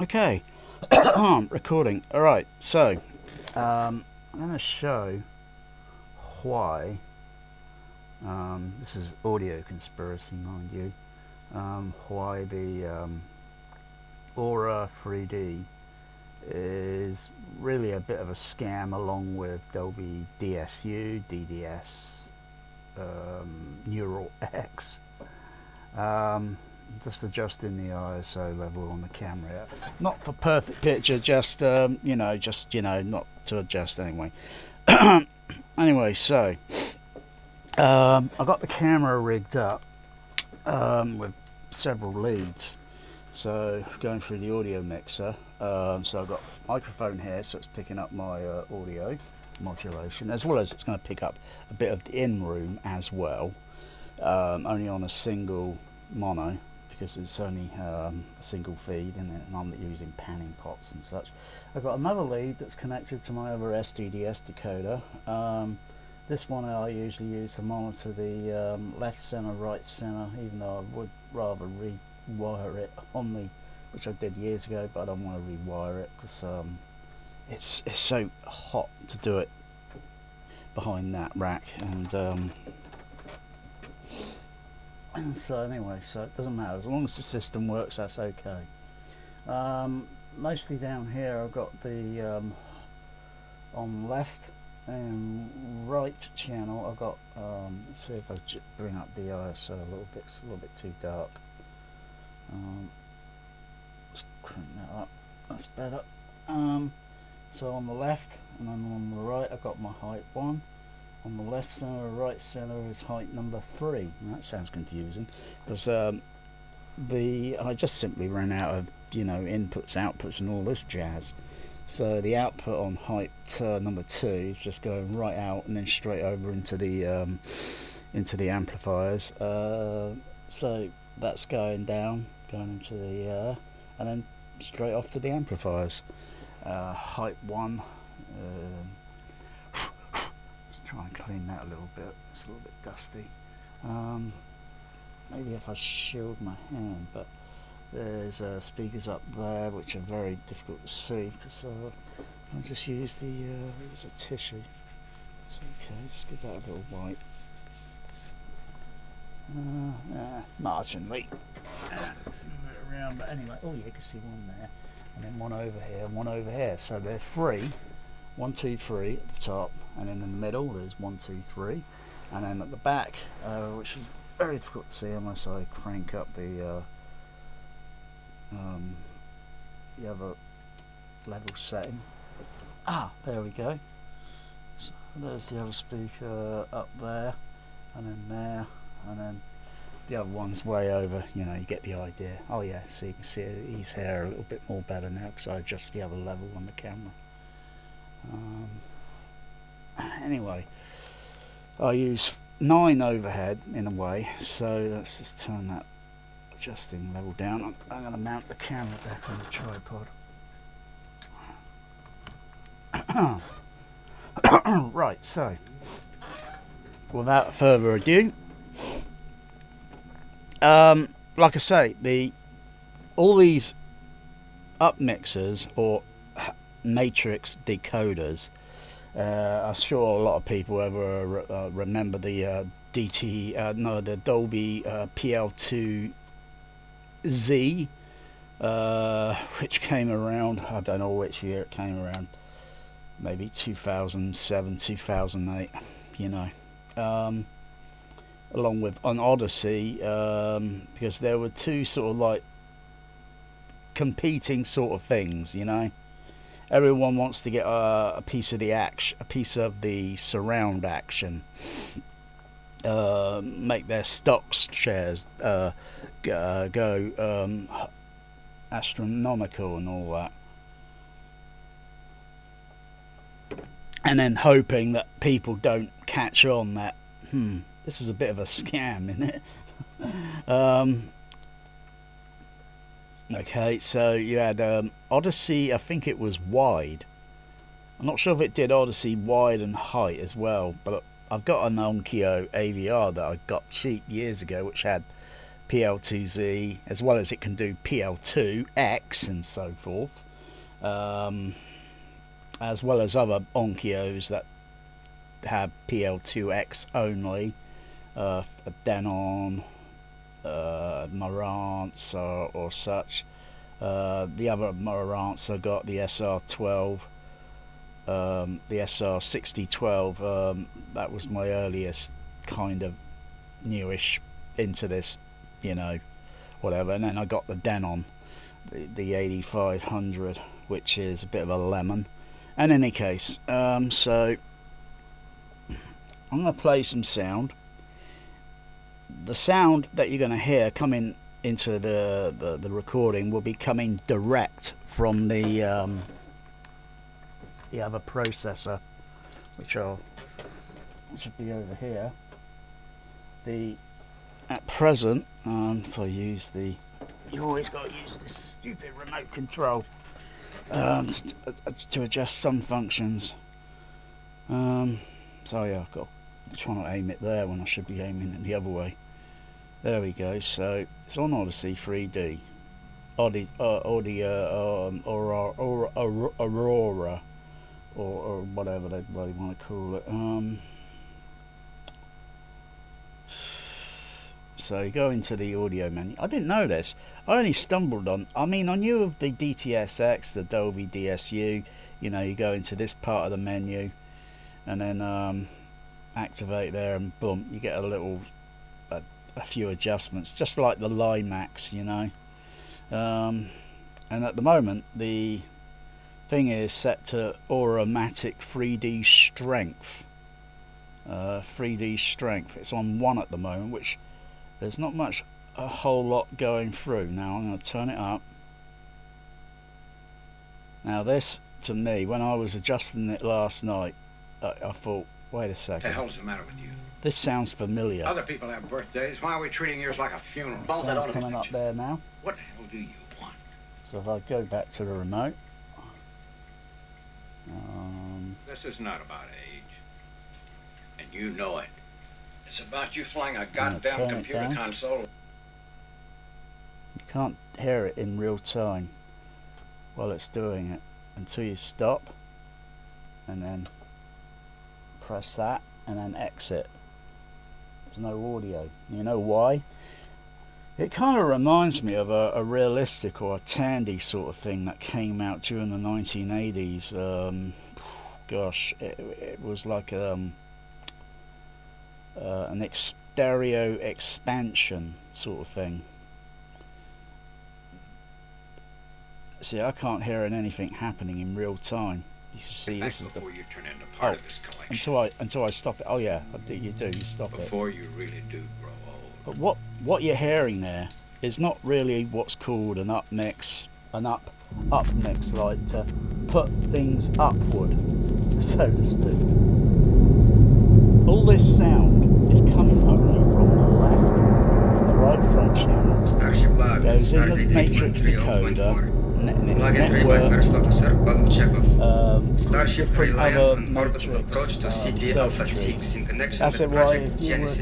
Okay, recording. Alright, so I'm going to show why, this is audio conspiracy, mind you, why the auro3d is really a bit of a scam, along with Dolby DSU, DDS, Neural X. Just adjusting the ISO level on the camera, not for perfect picture, just not to adjust anyway. Anyway, so I got the camera rigged up with several leads, so going through the audio mixer. So I've got microphone here, so it's picking up my audio modulation, as well as it's going to pick up a bit of the in-room as well, only on a single mono, because it's only a single feed, and I'm using panning pots and such. I've got another lead that's connected to my other SDDS decoder. This one I usually use to monitor the left center, right center, even though I would rather rewire it on the, which I did years ago, but I don't want to rewire it because it's so hot to do it behind that rack, and so anyway, so it doesn't matter, as long as the system works, that's okay. Mostly down here I've got the on left and right channel I've got, let's see if I bring up the ISO a little bit, it's a little bit too dark. Let's crank that up, that's better. So on the left and then on the right I've got my height 1. On the left center, right center is height number 3. And that sounds confusing, because I just simply ran out of inputs, outputs, and all this jazz. So the output on height number 2 is just going right out and then straight over into the amplifiers. So that's going down, going into the and then straight off to the amplifiers. Height 1. Try and clean that a little bit, it's a little bit dusty. Maybe if I shield my hand, but there's speakers up there which are very difficult to see, because I just use the use a tissue. It's okay, let's give that a little wipe. Marginally around, but anyway, oh yeah, you can see one there, and then one over here and one over here, so they're 3. 1, 2, 3 at the top, and then in the middle there's 1, 2, 3, and then at the back, which is very difficult to see unless I crank up the other level setting. There we go. So there's the other speaker up there, and then there, and then the other one's way over. You get the idea. Oh yeah, so you can see his hair a little bit more better now because I adjust the other level on the camera. Anyway, I use 9 overhead in a way, so let's just turn that adjusting level down. I'm going to mount the camera back on the tripod. Right, so without further ado, like I say, all these upmixers or matrix decoders, I'm sure a lot of people ever remember the the Dolby PL2Z, which came around, I don't know which year it came around, maybe 2007, 2008, along with an Odyssey, because there were two sort of like competing sort of things, Everyone wants to get a piece of the action, a piece of the surround action, make their stocks shares go astronomical and all that, and then hoping that people don't catch on that this is a bit of a scam, isn't it? Okay, so you had Odyssey, I think it was wide. I'm not sure if it did Odyssey wide and height as well, but I've got an Onkyo AVR that I got cheap years ago, which had PL2Z, as well as it can do PL2X and so forth, as well as other Onkios that have PL2X only, Denon, Marantz or such. The other Marantz I got the SR12, the SR6012. That was my earliest kind of newish into this, you know, whatever. And then I got the Denon, the 8500, which is a bit of a lemon. In any case, so I'm going to play some sound. The sound that you're going to hear coming into the recording will be coming direct from the other processor, which should be over here. At present, if I use you always got to use this stupid remote control to adjust some functions. So yeah, I've got to try not to aim it there when I should be aiming it the other way. There we go. So it's on Odyssey 3D, Aurora, or whatever they want to call it. So you go into the audio menu. I didn't know this. I only stumbled on. I mean, I knew of the DTSX, the Dolby DSU. You know, you go into this part of the menu, and then activate there, and boom, you get a few adjustments, just like the Limax, you know. And at the moment, the thing is set to automatic 3D strength. 3D strength. It's on 1 at the moment, which there's not a whole lot going through. Now I'm going to turn it up. Now this, to me, when I was adjusting it last night, I thought, wait a second. What the hell's the matter with you? This sounds familiar. Other people have birthdays. Why are we treating yours like a funeral? Sounds coming up there now. What the hell do you want? So if I go back to the remote. This is not about age. And you know it. It's about you flying a goddamn computer console. You can't hear it in real time while it's doing it until you stop and then press that and then exit. There's no audio. You know why? It kind of reminds me of a realistic or a Tandy sort of thing that came out during the 1980s. Gosh, it was like an stereo expansion sort of thing. See, I can't hear anything happening in real time. You see, this is before you turn into part of this collection. Until I stop it. Oh yeah, you stop it. Before you really do grow old. But what you're hearing there is not really what's called an upmix, upmix, like to put things upward, so to speak. All this sound is coming only from the left and the right front channel. Goes in the matrix decoder. And it's networked different other matrix circuitries. That's it. Why if you would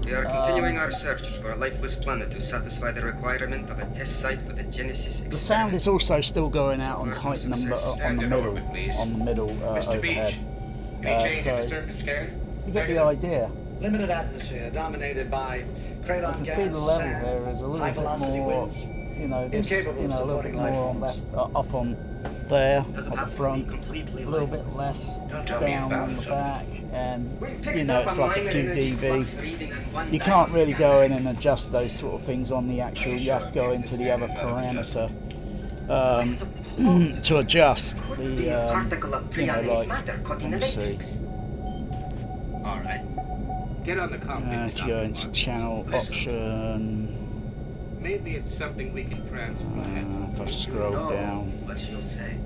we are continuing our search for a lifeless planet to satisfy the requirement of a test site for the Genesis experiment. The sound is also still going out on height number on the middle overhead. So you get the idea. Limited atmosphere dominated by I can see the level there is a little bit more. You know, this, a little bit more on left, up on there, at the front, a little bit less down on the back, and it's like a few dB. You can't really go in and adjust those sort of things on the actual. You have to go into the other parameter to adjust the, like, let me see. All right. Get on the If you go into channel option. Maybe it's something we can transplant. If I scroll down. What she'll say.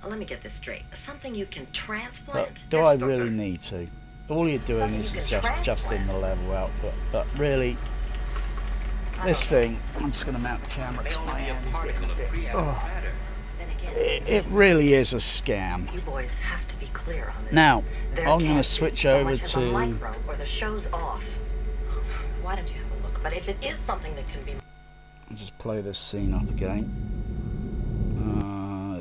Well, let me get this straight. Something you can transplant? But do I really need to? All you're doing is just adjusting the level output. But really, this thing, I'm just going to mount the camera because my hand is getting a bit. Oh, it really is a scam. You boys have to be clear on this. Now, I'm going to switch over to. Or the show's off. Why don't you have a look But if it is something that can be... I'll just play this scene up again.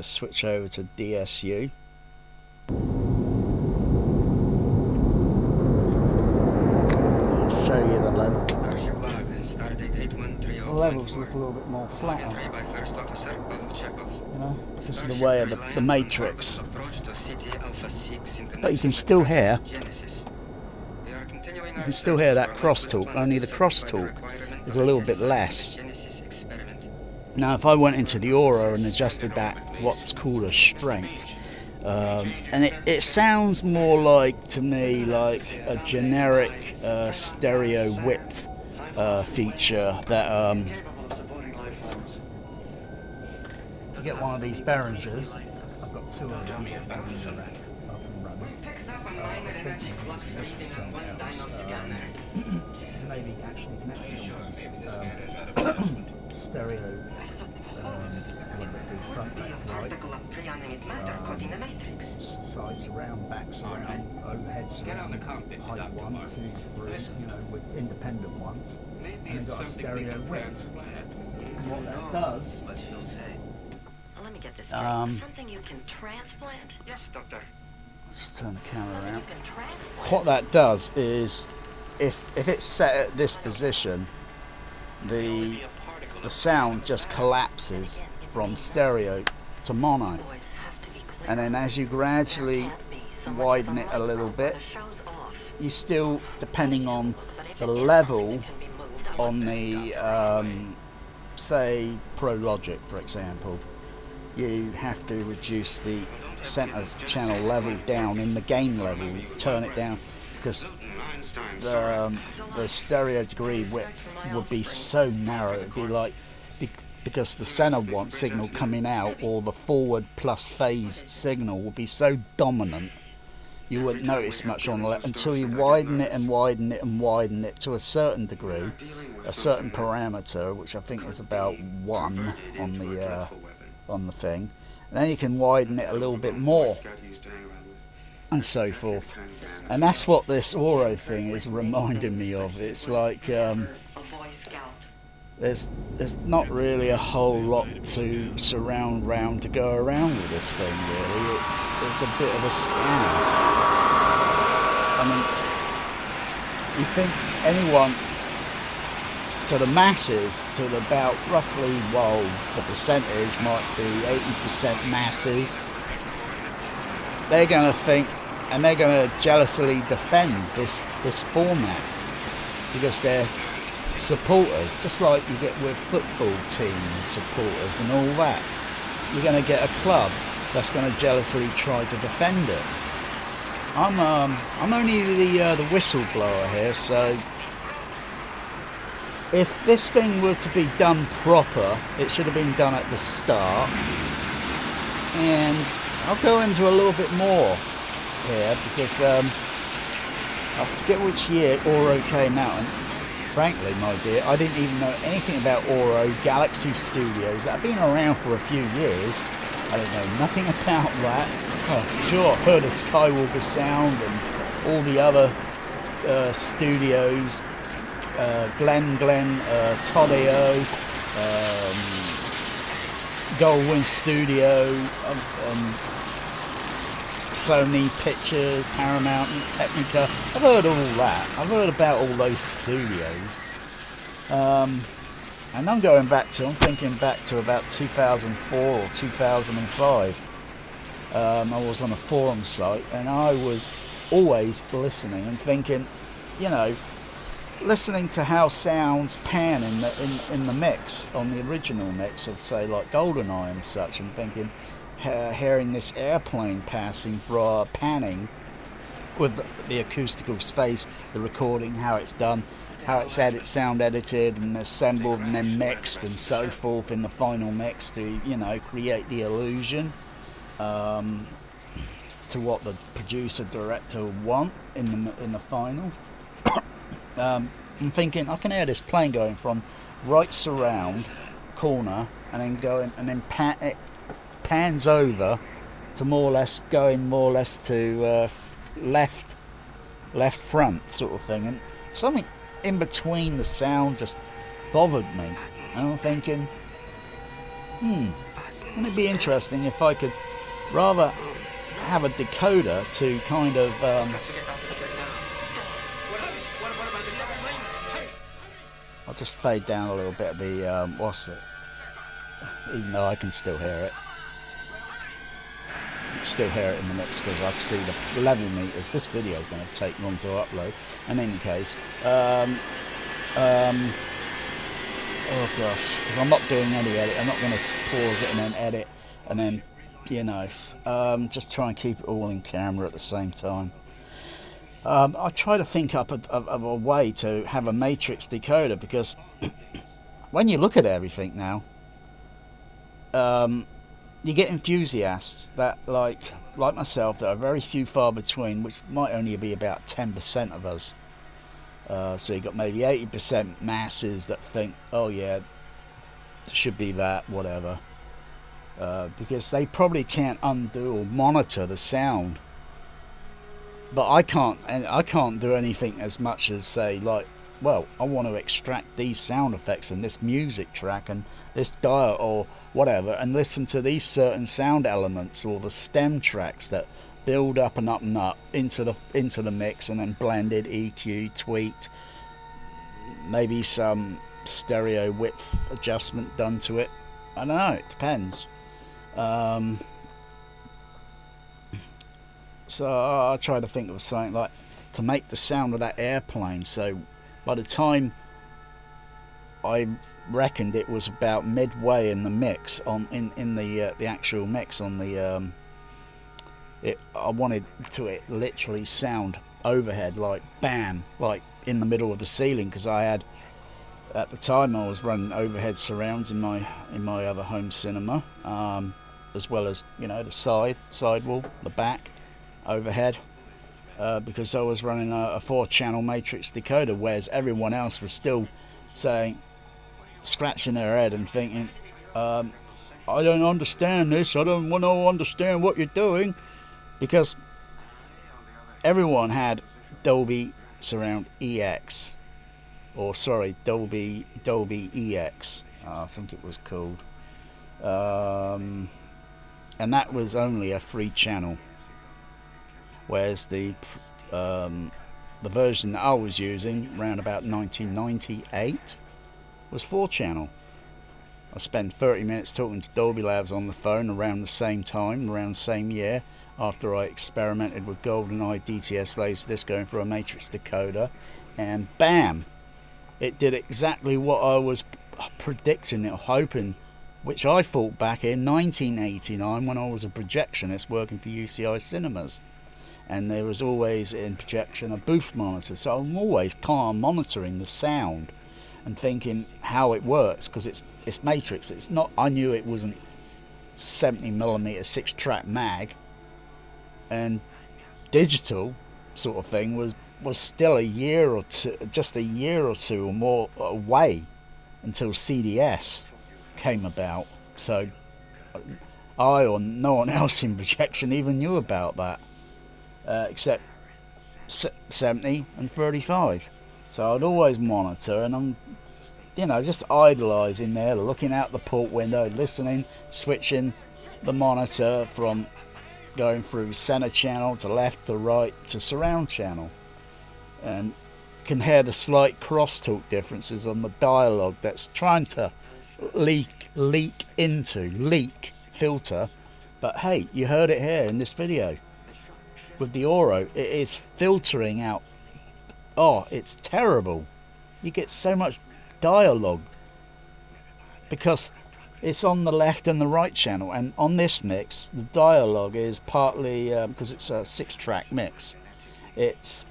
Switch over to DSU. I'll show you the level. Starship log, stardate 8130. The levels look a little bit more flat, Entry by first officer, check off. you know, because of the way of the matrix. But you can still hear that crosstalk, only the crosstalk is a little bit less. Now if I went into the auro and adjusted that, what's called a strength, and it sounds more like, to me, like a generic stereo width feature that to get one of these Behringers. I've got two of them up and running. This was something else. Maybe actually connected onto this stereo front backlight, side surround, back surround, overhead surround, height 1, 2, 3, you know, with independent ones, and you've got a stereo width. And what that does, Let me get this straight. Something you can transplant? Yes, doctor. let's just turn the camera Something around. you can transplant? What that does is, if it's set at this position, the sound just collapses from stereo to mono, and then as you gradually widen it a little bit, you still, depending on the level on the say Pro Logic, for example, you have to reduce the center channel level down in the gain level, turn it down, because the stereo degree width would be so narrow. It'd be like, because the center one signal coming out, or the forward plus phase signal, will be so dominant, you wouldn't notice much on the left until you widen it and widen it and widen it to a certain degree, a certain parameter, which I think is about 1 on the thing. And then you can widen it a little bit more, and so forth. And that's what this auro thing is reminding me of. It's like there's not really a whole lot to surround round to go around with this thing, really. It's a bit of a scam. I mean, you think anyone, to the masses, to the about roughly, well, the percentage might be 80% masses, they're going to think, and they're going to jealously defend this format, because they're supporters, just like you get with football team supporters and all that. You're going to get a club that's going to jealously try to defend it. I'm only the whistleblower here, so if this thing were to be done proper, it should have been done at the start. And I'll go into a little bit more here, because I forget which year Auro came out, and frankly, my dear, I didn't even know anything about Auro Galaxy Studios that have been around for a few years. I don't know nothing about that. Oh, sure, I've heard of Skywalker Sound and all the other studios, Glen, Todio, Goldwyn Studio, Sony Pictures, Paramount, Technica. I've heard all that. I've heard about all those studios. And I'm thinking back to about 2004 or 2005. I was on a forum site, and I was always listening and thinking, you know, listening to how sounds pan in the mix, on the original mix of, say, like GoldenEye and such, and thinking, hearing this airplane panning with the acoustical space, the recording, how it's done, how it's sound edited and assembled and then mixed and so forth in the final mix to, you know, create the illusion to what the producer director want in the final. I'm thinking I can hear this plane going from right surround corner and then going, and then it pans over to more or less to left front sort of thing, and something in between the sound just bothered me. And I'm thinking, wouldn't it be interesting if I could rather have a decoder to kind of I'll just fade down a little bit of the what's it, even though I can still hear it. Still hear it in the mix because I can see the level meters. This video is going to take long to upload. In any case, oh gosh, because I'm not doing any edit. I'm not going to pause it and then edit and then, you know, just try and keep it all in camera at the same time. I try to think up of a way to have a matrix decoder, because when you look at everything now, you get enthusiasts that like myself that are very few far between, which might only be about 10% of us. So you got maybe 80% masses that think, oh yeah, it should be that, whatever, because they probably can't undo or monitor the sound. But I can't do anything as much as say, like, well, I want to extract these sound effects and this music track and this dial or whatever, and listen to these certain sound elements or the stem tracks that build up and up and up into the mix, and then blended, EQ, tweaked, maybe some stereo width adjustment done to it. I don't know, it depends. So I try to think of something like to make the sound of that airplane. So by the time I reckoned it was about midway in the mix in the actual mix on the I wanted to it literally sound overhead, like bam, like in the middle of the ceiling, because I had, at the time, I was running overhead surrounds in my other home cinema, as well as, you know, the side wall, the back overhead, because I was running a 4-channel matrix decoder, whereas everyone else was still saying, scratching their head and thinking, I don't understand this, I don't want to understand what you're doing, because everyone had Dolby Surround EX, or sorry, Dolby EX, I think it was called, and that was only a 3-channel, whereas the version that I was using around about 1998 was 4-channel. I spent 30 minutes talking to Dolby Labs on the phone around the same time, around the same year, after I experimented with GoldenEye DTS Laserdisc going for a matrix decoder, and bam, it did exactly what I was predicting or hoping, which I thought back in 1989 when I was a projectionist working for UCI Cinemas, and there was always in projection a booth monitor, so I'm always calm monitoring the sound and thinking how it works, because it's matrix. It's not, I knew it wasn't 70mm 6-track mag, and digital sort of thing was still a year or two, just a year or two or more away until CDS came about. So I or no one else in projection even knew about that, except 70 and 35. So I'd always monitor, and I'm, you know, just idolizing there, looking out the port window, listening, switching the monitor from going through center channel to left to right to surround channel, and can hear the slight crosstalk differences on the dialogue that's trying to leak filter. But hey, you heard it here in this video with the Auro, it is filtering out. Oh, it's terrible. You get so much dialogue because it's on the left and the right channel, and on this mix the dialogue is partly because it's a 6-track mix, it's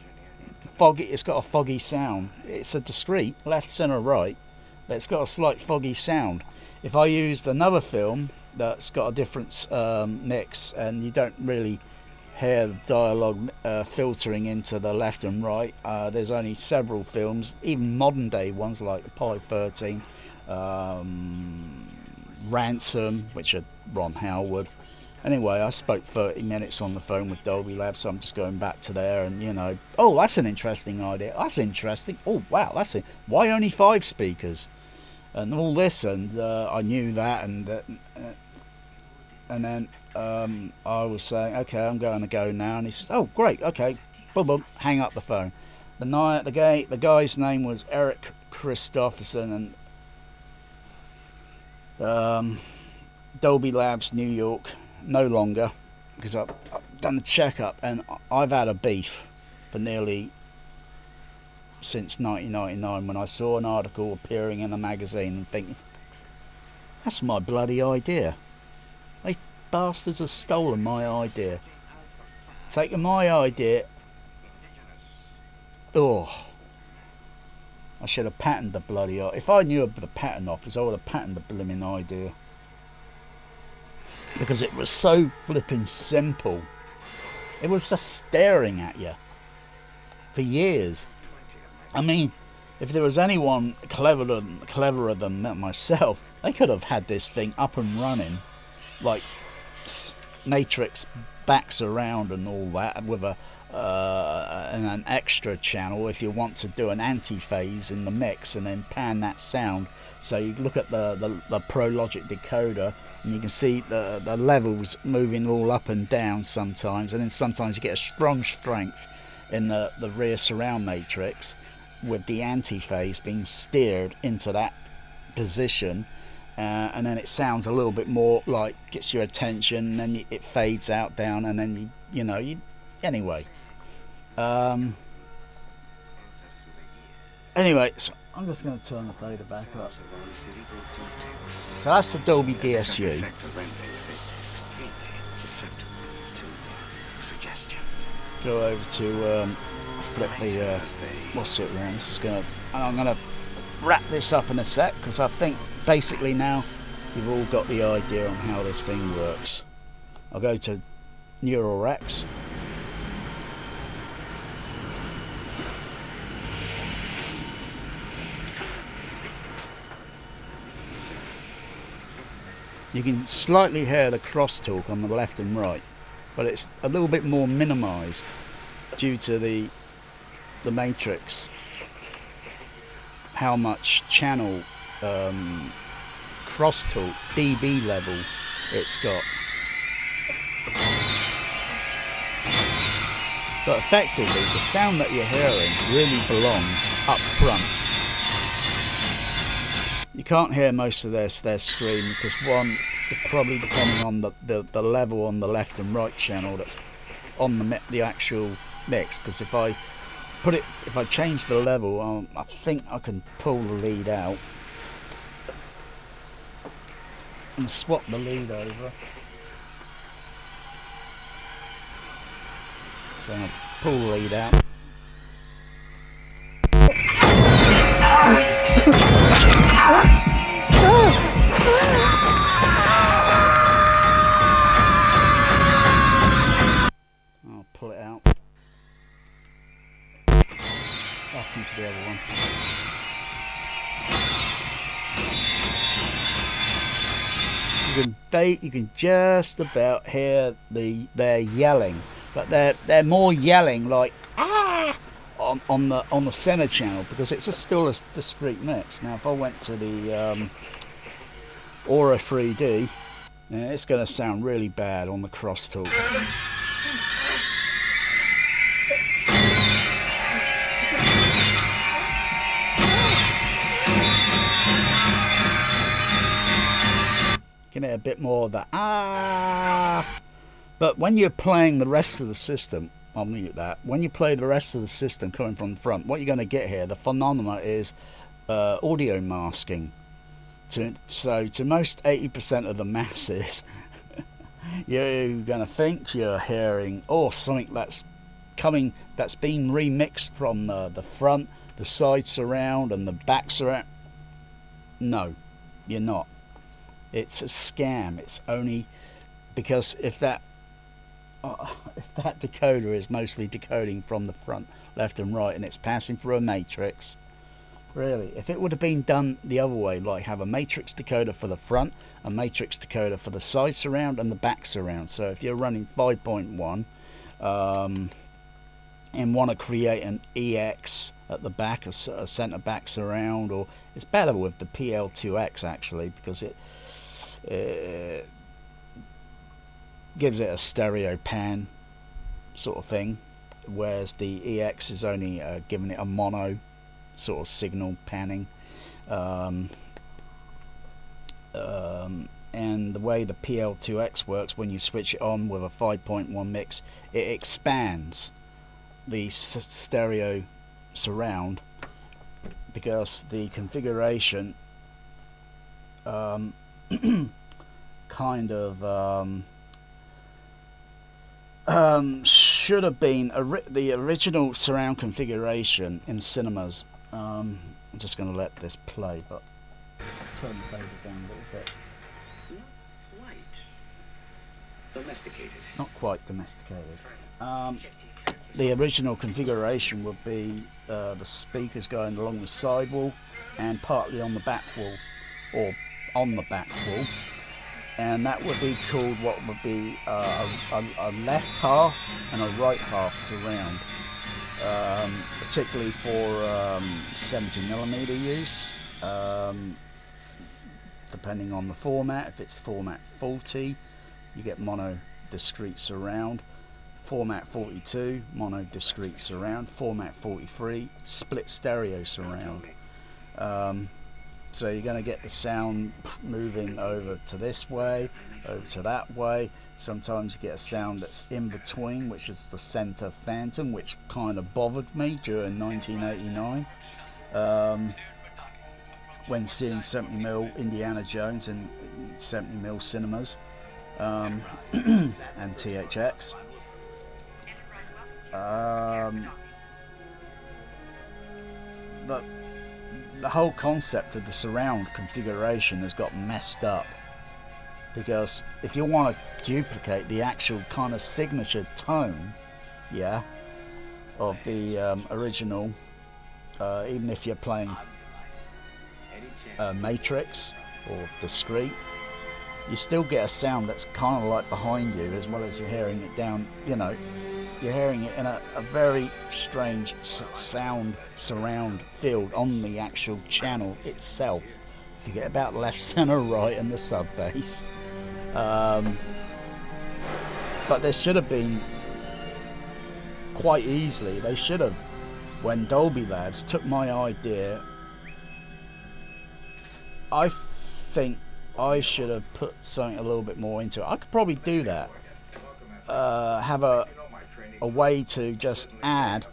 foggy, it's got a foggy sound. It's a discrete left, center, right, but it's got a slight foggy sound. If I used another film that's got a different mix, and you don't really hear the dialogue filtering into the left and right, there's only several films, even modern day ones like Apollo 13, Ransom, which are Ron Howard, Anyway, I spoke 30 minutes on the phone with Dolby Labs, so I'm just going back to there and, you know, oh, that's an interesting idea. That's interesting. Oh, wow, that's it. Why only 5 speakers? And all this, and I knew that, and then I was saying, okay, I'm going to go now, and he says, oh, great, okay, boom, boom, hang up the phone. The guy's name was Eric Christopherson, and Dolby Labs, New York. No longer, because I've done a checkup, and I've had a beef for nearly since 1999 when I saw an article appearing in a magazine and thinking, that's my bloody idea. They bastards have stolen my idea. Taken my idea. Oh, I should have patented the bloody idea. If I knew of the patent office, I would have patented the blooming idea. Because it was so flipping simple. It was just staring at you for years. I mean, if there was anyone cleverer than myself, they could have had this thing up and running, like matrix backs around and all that, with an extra channel if you want to do an anti-phase in the mix, and then pan that sound. So you look at the Pro Logic decoder, and you can see the levels moving all up and down sometimes, and then sometimes you get a strong strength in the rear surround matrix with the anti-phase being steered into that position, and then it sounds a little bit more like, gets your attention, and then it fades out down, and then you know anyway. Anyway, so I'm just going to turn the fader back up. So that's the Dolby DSU. Go over to flip the what's it around. This is going to. I'm going to wrap this up in a sec, because I think basically now you've all got the idea on how this thing works. I'll go to Neural Rex. You can slightly hear the crosstalk on the left and right, but it's a little bit more minimized due to the matrix, how much channel crosstalk dB level it's got. But effectively, the sound that you're hearing really belongs up front. You can't hear most of their scream, because one, probably depending on the level on the left and right channel that's on the actual mix. Because if I change the level, I think I can pull the lead out and swap the lead over. So I'll pull the lead out. I'll pull it out back into the other one. You can just about hear their yelling, but they're more yelling like ah on the center channel, because it's still a discrete mix. Now if I went to the auro3d, it's going to sound really bad on the crosstalk. Give it a bit more of the ah. But when you're playing the rest of the system, I'll mute that. When you play the rest of the system coming from the front, what you're going to get here, the phenomena is audio masking. So to most 80% of the masses, you're going to think you're hearing something that's been remixed from the front, the side surround, and the back surround. No, you're not. It's a scam. It's only because if that decoder is mostly decoding from the front, left and right, and it's passing through a matrix, Really, if it would have been done the other way, like have a matrix decoder for the front, a matrix decoder for the side surround and the back surround. So if you're running 5.1 and want to create an EX at the back, a center back surround, or it's better with the PL2X actually, because it gives it a stereo pan sort of thing, whereas the EX is only giving it a mono sort of signal panning. And the way the PL2X works, when you switch it on with a 5.1 mix, it expands the stereo surround, because the configuration kind of should have been the original surround configuration in cinemas. I'm just going to let this play, but turn the fader down a little bit. Not quite domesticated. Not quite domesticated. The original configuration would be the speakers going along the side wall and partly on the back wall, or on the back wall, and that would be called what would be a left half and a right half surround, particularly for 70mm use, depending on the format. If it's format 40, you get mono discrete surround. Format 42, mono discrete surround. Format 43, split stereo surround. So you're going to get the sound moving over to this way, over to that way. Sometimes you get a sound that's in between, which is the center phantom, which kind of bothered me during 1989 when seeing 70mm Indiana Jones in 70mm cinemas and THX. The whole concept of the surround configuration has got messed up, because if you want to duplicate the actual kind of signature tone, yeah, of the original, even if you're playing matrix or discrete, you still get a sound that's kind of like behind you, as well as you're hearing it down, you know, you're hearing it in a very strange sound surround field on the actual channel itself. Forget about left, center, right and the sub bass. But there should have been, quite easily, they should have, when Dolby Labs took my idea, I think I should have put something a little bit more into it. I could probably do that. Have a way to just add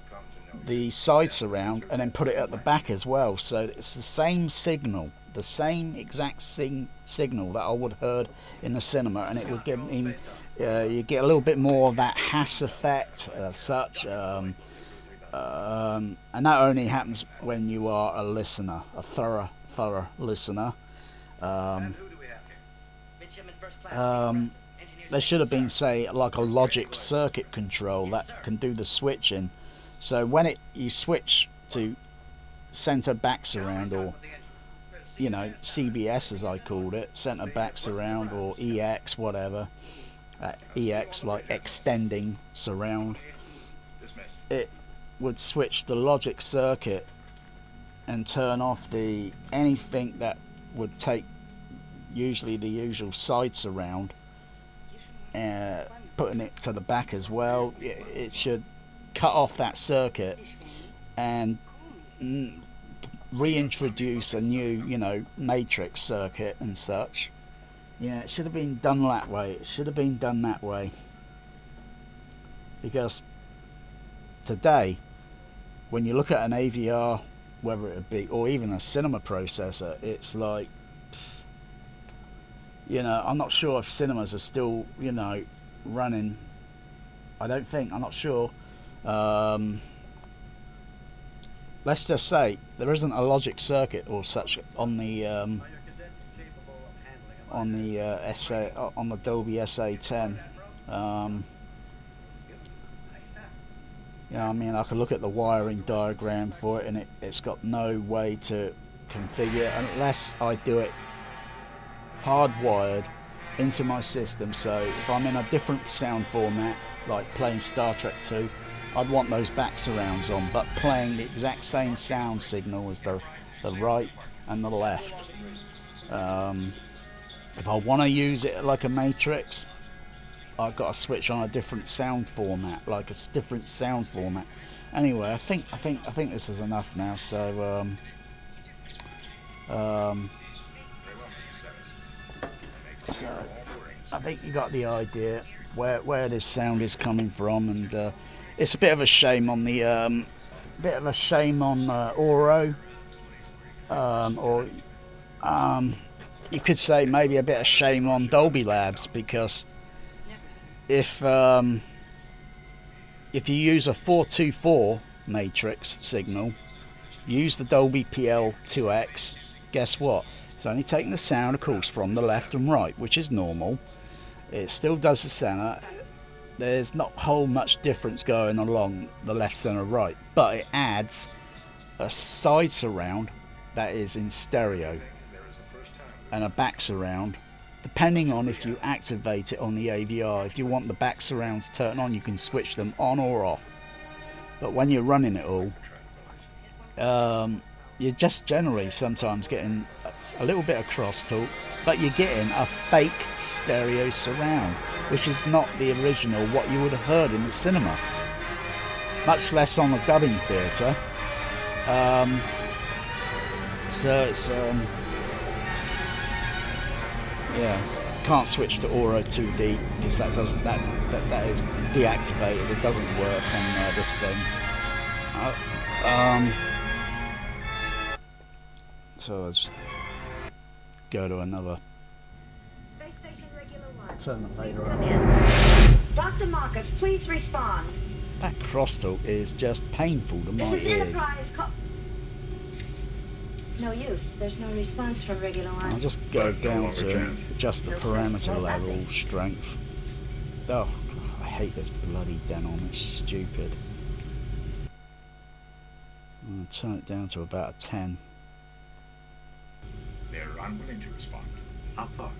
the side surround and then put it at the back as well, so it's the same signal, the same exact signal that I would have heard in the cinema, and it would give me you get a little bit more of that Hass effect such, and that only happens when you are a listener, a thorough listener. There should have been, say, like a logic circuit control that can do the switching. So when you switch to center back surround, or, you know, CBS as I called it, center back surround, or EX, whatever, EX like extending surround, it would switch the logic circuit and turn off anything that would take usually the usual side surround, putting it to the back as well. It should cut off that circuit and reintroduce a new, you know, matrix circuit and such. Yeah, it should have been done that way. It should have been done that way, because today, when you look at an AVR, whether it be, or even a cinema processor, it's like, you know, I'm not sure if cinemas are still, you know, running. I don't think, I'm not sure. Let's just say there isn't a logic circuit or such on the SA, on the Dolby SA10. You know what I mean? I can look at the wiring diagram for it, and it's got no way to configure it unless I do it hardwired into my system. So if I'm in a different sound format, like playing Star Trek 2, I'd want those back surrounds on, but playing the exact same sound signal as the right and the left. If I want to use it like a matrix, I've got to switch on a different sound format, like a different sound format. Anyway, I think this is enough now. So so I think you got the idea where this sound is coming from, and it's a bit of a shame on the Auro, or you could say maybe a bit of shame on Dolby Labs, because if you use a 424 matrix signal, use the Dolby PL2X, guess what? It's only taking the sound, of course, from the left and right, which is normal. It still does the center. There's not a whole much difference going along the left, center, right, but it adds a side surround that is in stereo and a back surround, depending on if you activate it on the AVR. If you want the back surrounds turned on, you can switch them on or off. But when you're running it all, you're just generally sometimes getting a little bit of crosstalk, but you're getting a fake stereo surround, which is not the original what you would have heard in the cinema, much less on the dubbing theatre. So it's yeah, can't switch to auro3d because that doesn't that is deactivated. It doesn't work on this thing. So I'll just go to another. Space Station Regular 1. Turn the fader Come on. in. Dr. Marcus, please respond. That crosstalk is just painful to my This is ears. Enterprise call. It's no use. There's no response from Regular 1. I'll just go down to adjust the parameter level strength. Oh, God, I hate this bloody denon. It's stupid. I'm going to turn it down to about a 10. They're unwilling to respond. How far?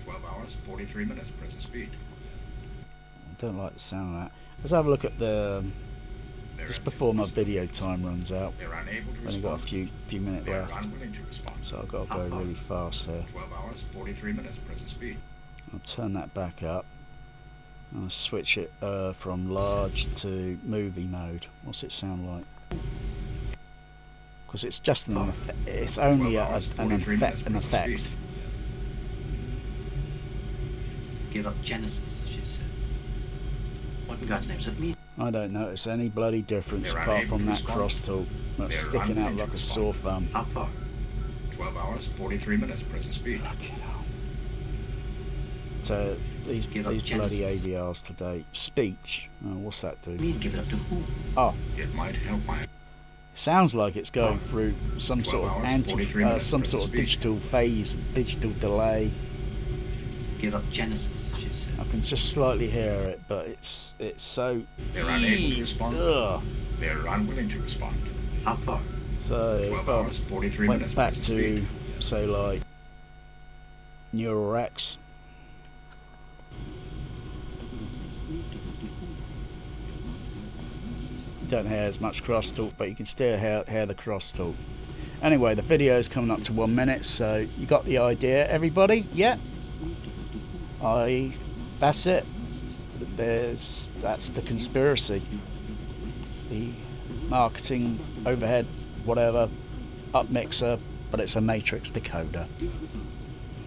12 hours, 43 minutes, present speed. I don't like the sound of that. Let's have a look at the... just before my video time runs out. They're unable to Only got a few minutes They're left. unwilling to respond. So I've got to go really fast here. 12 hours, 43 minutes, present speed. I'll turn that back up. I'll switch it from large to movie mode. What's it sound like? Because it's just an it's only an effects. Give up Genesis, she said. What in God's name does it mean? I don't notice any bloody difference apart from that crosstalk that's sticking out like a sore thumb. How far? 12 hours, 43 minutes, present speed. Fucking hell. So these bloody AVRs today. Speech. Oh, what's that do? Give it up to who? Oh. It might help my... Sounds like it's going through some sort of some sort of digital phase, digital delay. Give up Genesis, she said. I can just slightly hear it, but it's so. They're unable to respond. They're unwilling to respond. How far? So 12 hours, 43 went minutes, back present to speed. say like Neural X. You don't hear as much crosstalk, but you can still hear the crosstalk. Anyway, the video is coming up to 1 minute, so you got the idea, everybody? Yeah. That's it. That's the conspiracy. The marketing overhead, whatever, upmixer, but it's a matrix decoder.